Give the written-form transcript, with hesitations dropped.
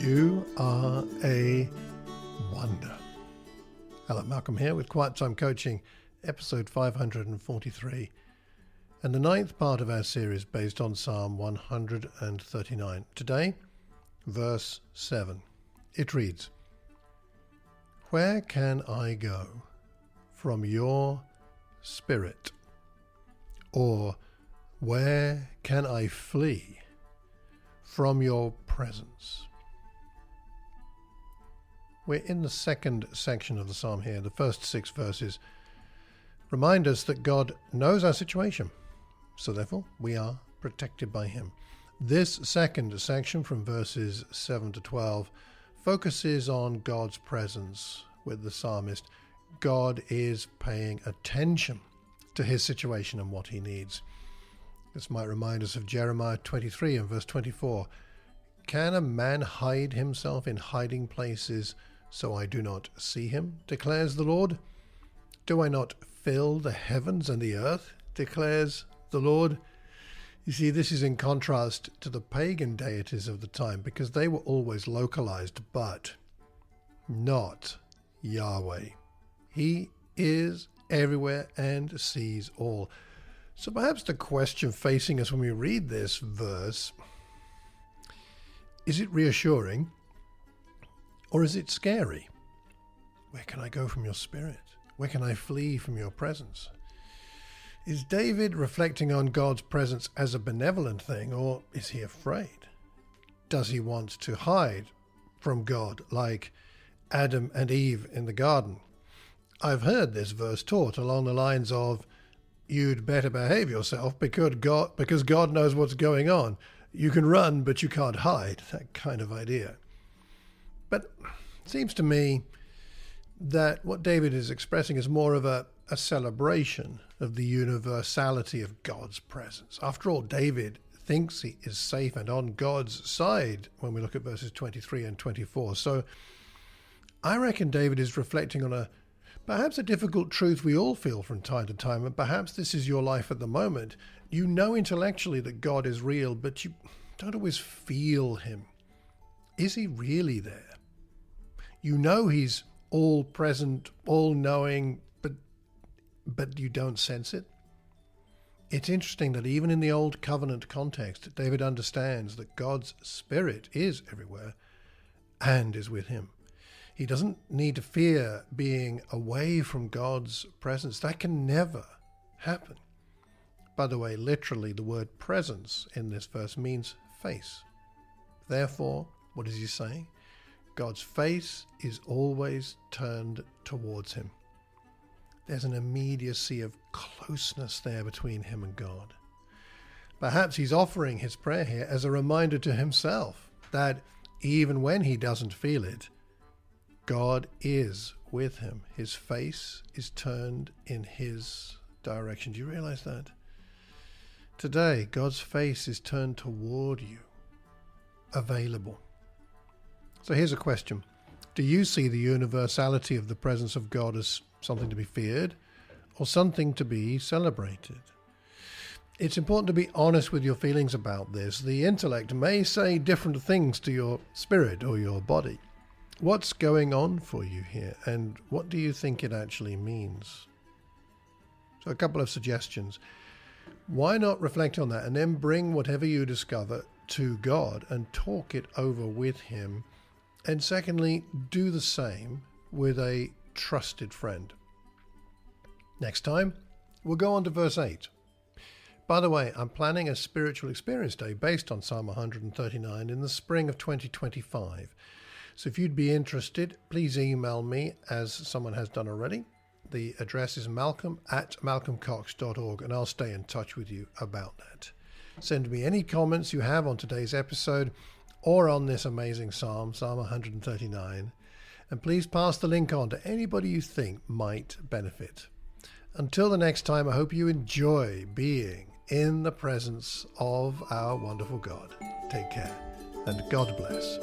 You are a wonder. Hello, Malcolm here with Quiet Time Coaching, episode 543, and the ninth part of our series based on Psalm 139. Today, verse 7. It reads, "Where can I go from your spirit? Or where can I flee from your presence?" We're in the second section of the psalm here. The first 6 verses remind us that God knows our situation, so therefore we are protected by him. This second section from verses 7 to 12 focuses on God's presence with the psalmist. God is paying attention to his situation and what he needs. This might remind us of Jeremiah 23 and verse 24. "Can a man hide himself in hiding places so I do not see him, declares the Lord? Do I not fill the heavens and the earth, declares the Lord?" You see, this is in contrast to the pagan deities of the time, because they were always localized, but not Yahweh. He is everywhere and sees all. So perhaps the question facing us when we read this verse, is it reassuring or is it scary? Where can I go from your spirit? Where can I flee from your presence? Is David reflecting on God's presence as a benevolent thing, or is he afraid? Does he want to hide from God like Adam and Eve in the garden? I've heard this verse taught along the lines of, you'd better behave yourself because God knows what's going on. You can run, but you can't hide, that kind of idea. But it seems to me that what David is expressing is more of a celebration of the universality of God's presence. After all, David thinks he is safe and on God's side when we look at verses 23 and 24. So I reckon David is reflecting on perhaps a difficult truth we all feel from time to time, and perhaps this is your life at the moment. You know intellectually that God is real, but you don't always feel him. Is he really there? You know he's all present, all knowing, but you don't sense it. It's interesting that even in the Old Covenant context, David understands that God's Spirit is everywhere and is with him. He doesn't need to fear being away from God's presence. That can never happen. By the way, literally, the word presence in this verse means face. Therefore, what is he saying? God's face is always turned towards him. There's an immediacy of closeness there between him and God. Perhaps he's offering his prayer here as a reminder to himself that even when he doesn't feel it, God is with him. His face is turned in his direction. Do you realize that? Today, God's face is turned toward you, available. So here's a question. Do you see the universality of the presence of God as something to be feared or something to be celebrated? It's important to be honest with your feelings about this. The intellect may say different things to your spirit or your body. What's going on for you here, and what do you think it actually means? So a couple of suggestions. Why not reflect on that and then bring whatever you discover to God and talk it over with him? And secondly, do the same with a trusted friend. Next time, we'll go on to verse 8. By the way, I'm planning a spiritual experience day based on Psalm 139 in the spring of 2025. So if you'd be interested, please email me, as someone has done already. The address is malcolm@malcolmcox.org, and I'll stay in touch with you about that. Send me any comments you have on today's episode or on this amazing Psalm 139, and please pass the link on to anybody you think might benefit. Until the next time, I hope you enjoy being in the presence of our wonderful God. Take care, and God bless.